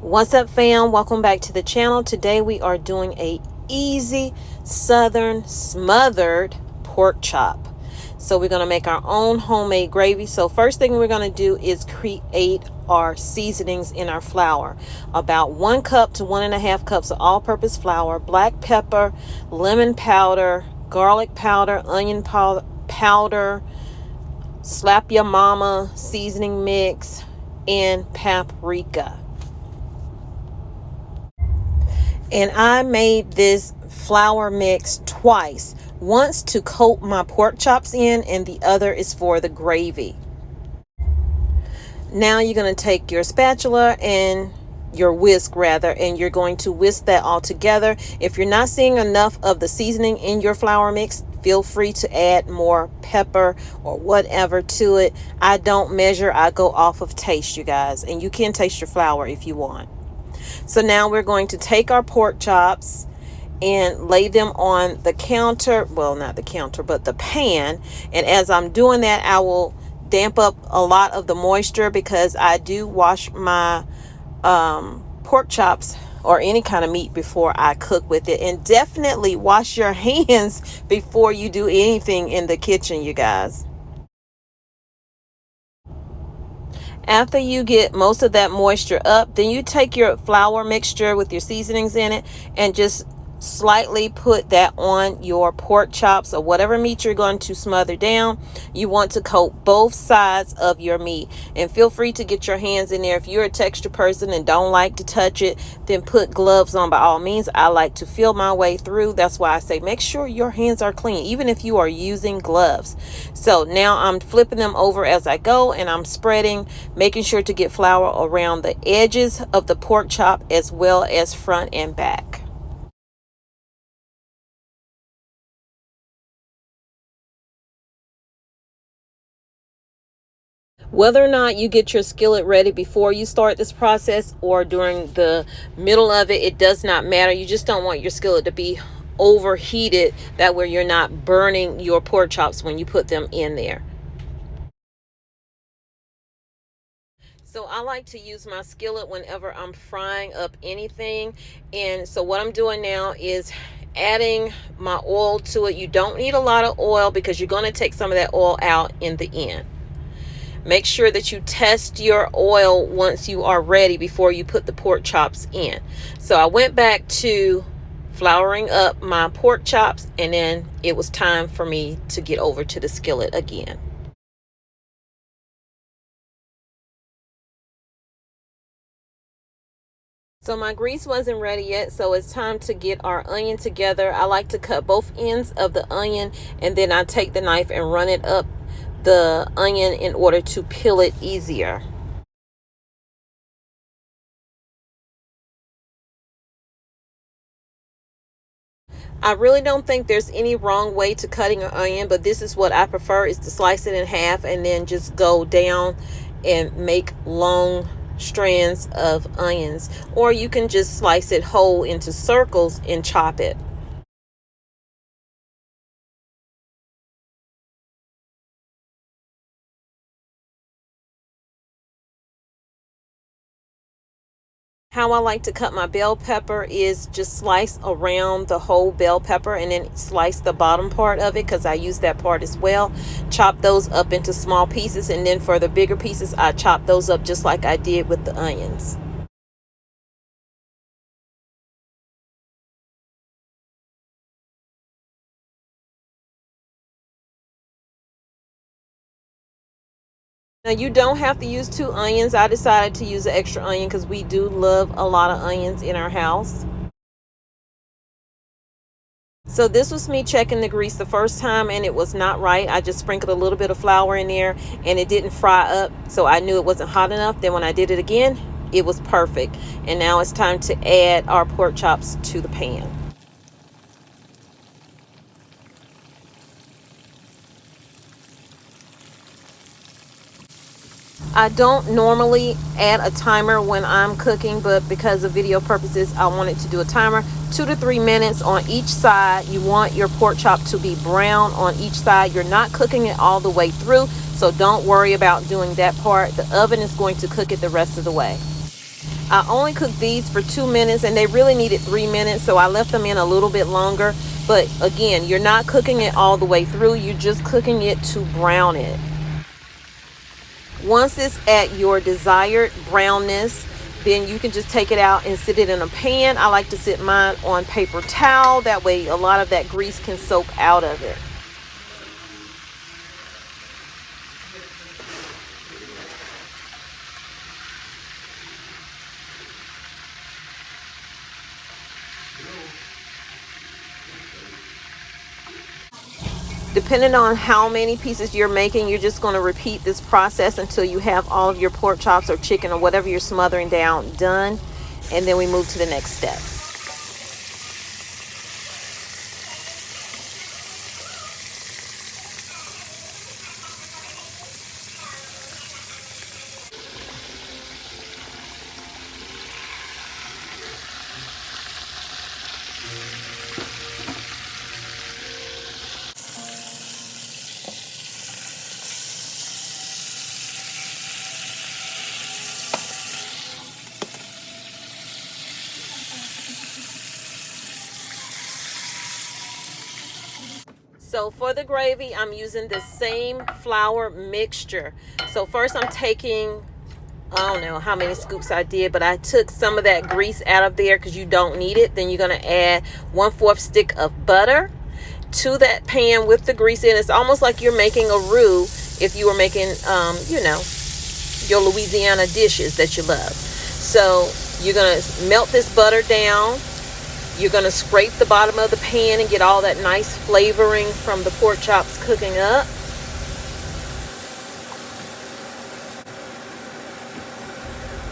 What's up, fam? Welcome back to the channel. Today we are doing a easy southern smothered pork chop. So we're going to make our own homemade gravy. So first thing we're going to do is create our seasonings in our flour. About 1 cup to 1.5 cups of all-purpose flour, black pepper, lemon powder, garlic powder, onion powder, slap your mama seasoning mix, and paprika. And I made this flour mix twice. Once to coat my pork chops in, and the other is for the gravy. Now you're going to take your spatula and your whisk and you're going to whisk that all together. If you're not seeing enough of the seasoning in your flour mix, feel free to add more pepper or whatever to it. I don't measure, I go off of taste, you guys, and you can taste your flour if you want. So now we're going to take our pork chops and lay them on the counter. Well, not the counter, but the pan. And as I'm doing that, I will damp up a lot of the moisture because I do wash my pork chops or any kind of meat before I cook with it. And definitely wash your hands before you do anything in the kitchen, you guys. After you get most of that moisture up, then you take your flour mixture with your seasonings in it and just slightly put that on your pork chops or whatever meat you're going to smother down. You want to coat both sides of your meat, and feel free to get your hands in there. If you're a texture person and don't like to touch it, then put gloves on by all means. I like to feel my way through. That's why I say make sure your hands are clean, even if you are using gloves. So now I'm flipping them over as I go, and I'm spreading, making sure to get flour around the edges of the pork chop as well as front and back. Whether or not you get your skillet ready before you start this process or during the middle of it, it does not matter. You just don't want your skillet to be overheated. That way you're not burning your pork chops when you put them in there. So I like to use my skillet whenever I'm frying up anything. And so what I'm doing now is adding my oil to it. You don't need a lot of oil because you're going to take some of that oil out in the end. Make sure that you test your oil once you are ready before you put the pork chops in. So I went back to flouring up my pork chops, and then it was time for me to get over to the skillet again. So my grease wasn't ready yet, so it's time to get our onion together. I like to cut both ends of the onion, and then I take the knife and run it up the onion in order to peel it easier. I really don't think there's any wrong way to cutting an onion, but this is what I prefer, is to slice it in half and then just go down and make long strands of onions, or you can just slice it whole into circles and chop it. How I like to cut my bell pepper is just slice around the whole bell pepper and then slice the bottom part of it, because I use that part as well. Chop those up into small pieces, and then for the bigger pieces I chop those up just like I did with the onions. Now you don't have to use 2 onions. I decided to use an extra onion because we do love a lot of onions in our house. So this was me checking the grease the first time, and it was not right. I just sprinkled a little bit of flour in there and it didn't fry up, so I knew it wasn't hot enough. Then when I did it again, it was perfect. And now it's time to add our pork chops to the pan. I don't normally add a timer when I'm cooking, but because of video purposes, I wanted to do a timer. 2 to 3 minutes on each side. You want your pork chop to be brown on each side. You're not cooking it all the way through, so don't worry about doing that part. The oven is going to cook it the rest of the way. I only cooked these for 2 minutes and they really needed 3 minutes, so I left them in a little bit longer. But again, you're not cooking it all the way through, you're just cooking it to brown it. Once it's at your desired brownness, then you can just take it out and sit it in a pan. I like to sit mine on paper towel, that way a lot of that grease can soak out of it. Depending on how many pieces you're making, you're just going to repeat this process until you have all of your pork chops or chicken or whatever you're smothering down done, and then we move to the next step. So for the gravy, I'm using the same flour mixture. So first I'm taking, I don't know how many scoops I did, but I took some of that grease out of there because you don't need it. Then you're going to add 1/4 stick of butter to that pan with the grease in. It's almost like you're making a roux if you were making, you know, your Louisiana dishes that you love. So you're going to melt this butter down. You're going to scrape the bottom of the pan and get all that nice flavoring from the pork chops cooking up.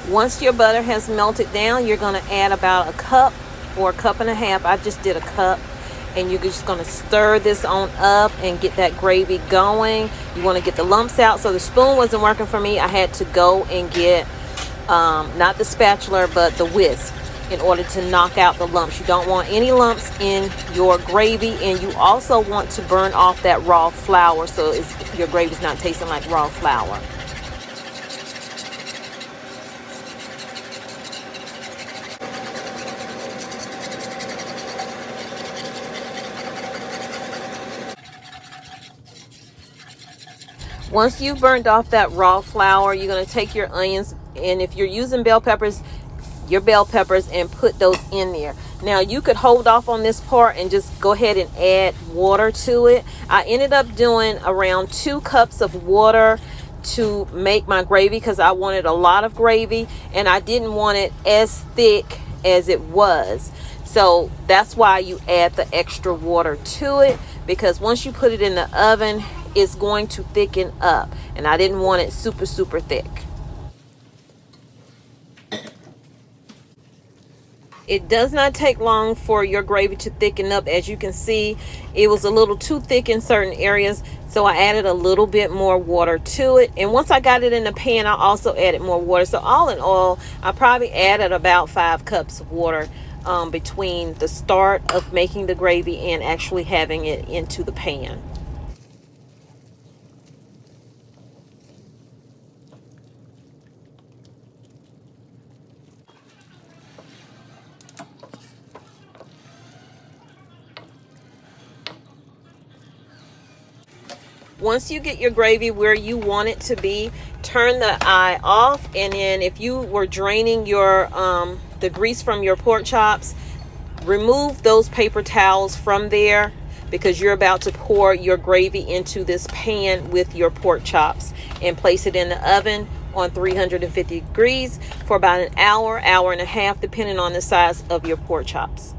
Once your butter has melted down, you're going to add about a cup or a cup and a half. I just did a cup. And you're just going to stir this on up and get that gravy going. You want to get the lumps out. So the spoon wasn't working for me. I had to go and get not the spatula but the whisk in order to knock out the lumps. You don't want any lumps in your gravy, and you also want to burn off that raw flour so your gravy's not tasting like raw flour. Once you've burned off that raw flour, you're going to take your onions, and if you're using bell peppers, your bell peppers, and put those in there. Now you could hold off on this part and just go ahead and add water to it. I ended up doing around 2 cups of water to make my gravy because I wanted a lot of gravy and I didn't want it as thick as it was. So that's why you add the extra water to it, because once you put it in the oven, it's going to thicken up, and I didn't want it super thick. It does not take long for your gravy to thicken up. As you can see, it was a little too thick in certain areas, so I added a little bit more water to it. And once I got it in the pan, I also added more water. So all in all, I probably added about 5 cups of water between the start of making the gravy and actually having it into the pan. Once you get your gravy where you want it to be, turn the eye off, and then if you were draining your the grease from your pork chops, remove those paper towels from there, because you're about to pour your gravy into this pan with your pork chops, and place it in the oven on 350 degrees for about an hour and a half, depending on the size of your pork chops.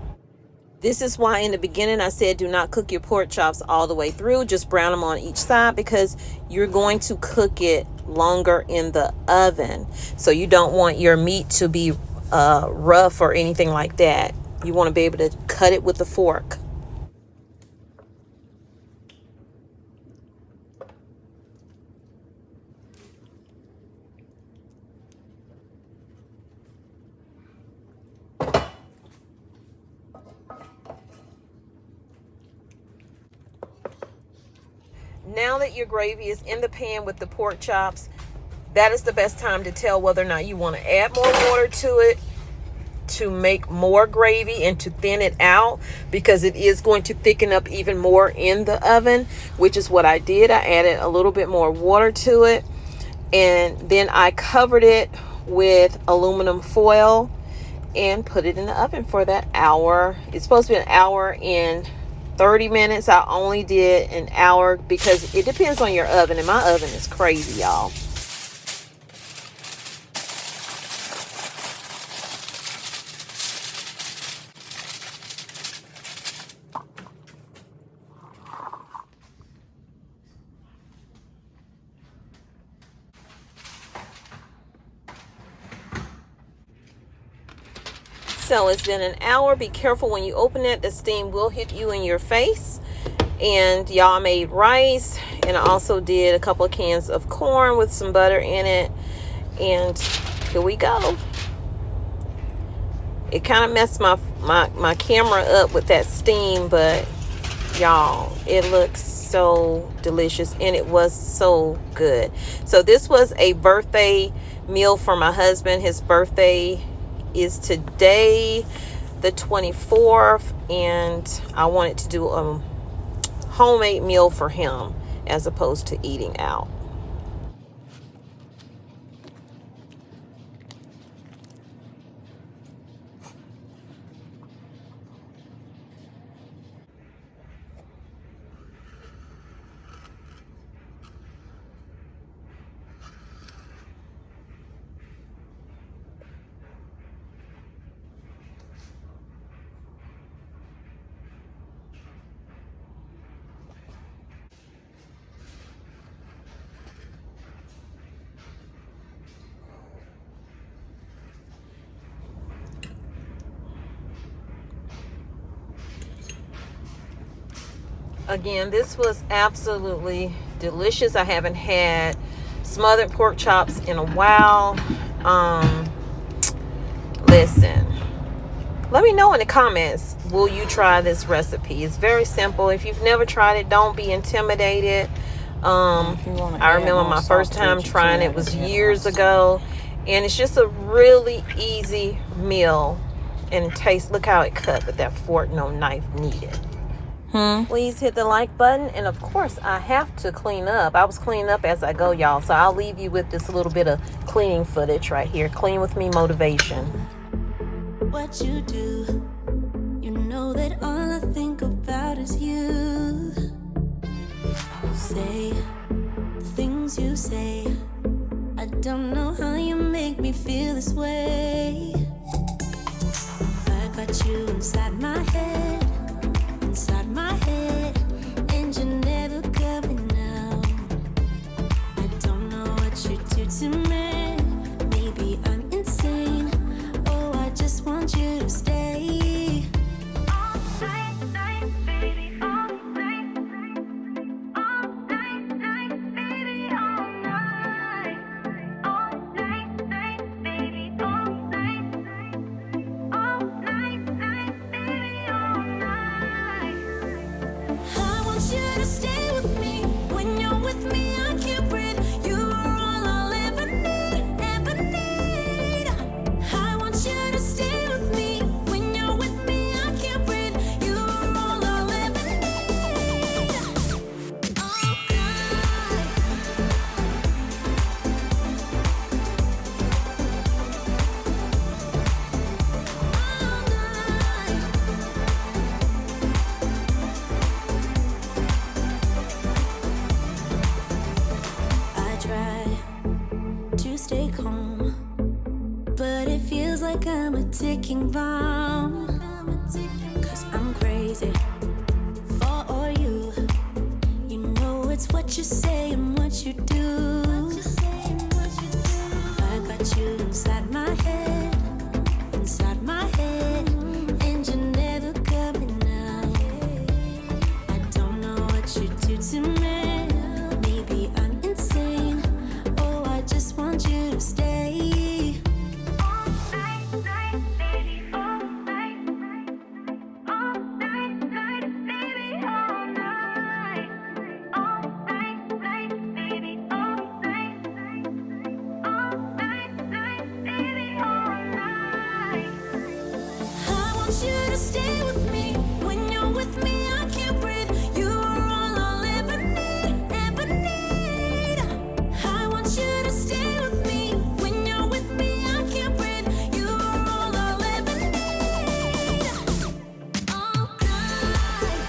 This is why in the beginning I said do not cook your pork chops all the way through. Just brown them on each side, because you're going to cook it longer in the oven. So you don't want your meat to be rough or anything like that. You want to be able to cut it with a fork. Now that your gravy is in the pan with the pork chops, that is the best time to tell whether or not you want to add more water to it to make more gravy and to thin it out, because it is going to thicken up even more in the oven, which is what I did. I added a little bit more water to it, and then I covered it with aluminum foil and put it in the oven for that hour. It's supposed to be an hour and 30 minutes. I only did an hour because it depends on your oven, and my oven is crazy, y'all. So it's been an hour. Be careful when you open it. The steam will hit you in your face. And y'all, made rice, and I also did a couple of cans of corn with some butter in it. And here we go. It kind of messed my camera up with that steam, but y'all, it looks so delicious, and it was so good. So this was a birthday meal for my husband. His birthday is today, the 24th, and I wanted to do a homemade meal for him as opposed to eating out. Again, this was absolutely delicious. I haven't had smothered pork chops in a while. Listen, let me know in the comments, will you try this recipe? It's very simple. If you've never tried it, don't be intimidated. I remember my first time trying it was years ago, and it's just a really easy meal. And it tastes, look how it cut with that fork, no knife needed. Please hit the like button, and of course I have to clean up. I was cleaning up as I go, y'all, so I'll leave you with this little bit of cleaning footage right here. Clean with me motivation. What you do, you know that all I think about is you. Say the things you say, I don't know how you make me feel this way. I got you inside my head, and you're never coming out. I don't know what you do to me. Maybe I'm insane. Oh, I just want you to stay. All night, baby, all night. All night, baby, all night. All night, baby, all night. All night, baby, all night. I want you to stay with me. When you're with me, I can't breathe. You are all I'll ever need, ever need. I want you to stay with me. When you're with me, I can't breathe. You are all I'll ever need. All night. I try to stay calm, but it feels like I'm a ticking bomb. 'Cause I'm crazy for all you. You know it's what you say and what you do. I got you inside my head, and you're never coming out. I don't know what you do to me. Maybe I'm insane. Oh, I just want you to stay. All night, baby, all night. All night, baby, all night. All night, baby, all night. stay with me. When you're with me, I can't breathe. You are all I'll ever need, ever need. I want you to stay with me. When you're with me, I can't breathe. You are all I'll ever need. All night.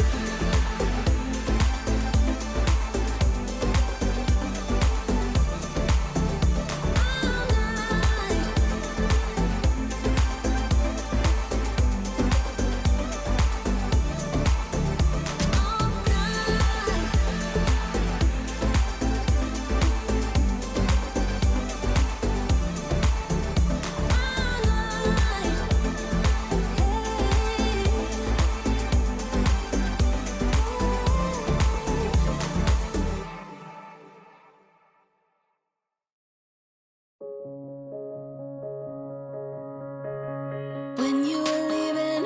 When you were leaving,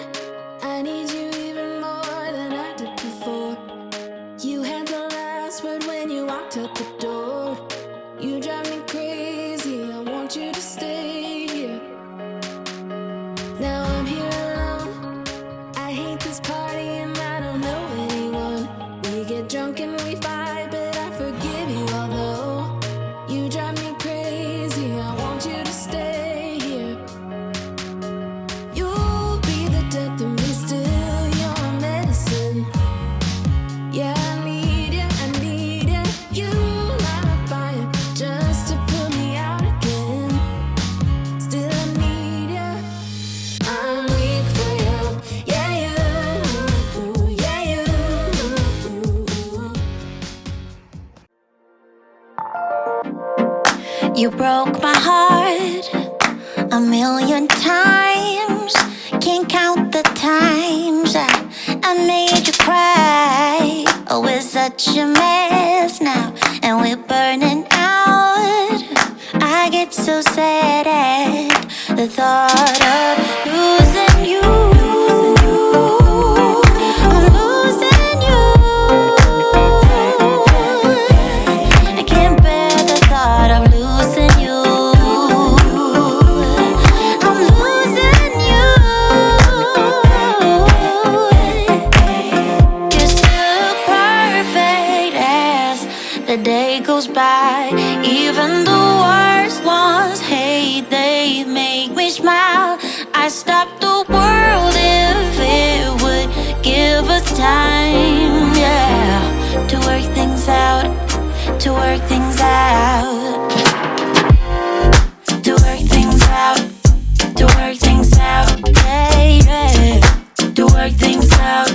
I need you even more than I did before. You had the last word when you walked out the door. You drive me crazy, I want you to stay here. Now I'm here alone, I hate this party and I don't know anyone. We get drunk and we fight, but I forgive you although you drive me crazy, I want you to stay here. You'll be the death of me still, you're medicine. Yeah, I need you, I need you. You light my fire just to put me out again. Still I need you. I'm weak for you. Yeah, you. Yeah, you. You broke my heart a million times. Can't count the times I made you cry. Oh, we're such a mess now, and we're burning out. I get so sad at the thought of losing you. I'm losing you. I can't bear the thought of losing you. I'm losing you. You're still perfect as the day goes by. Even the worst ones hate, they make me smile. I stop the world if it would give us time, yeah, to work things out, to work things out, to work things out, to work things out, yeah, yeah, to work things out.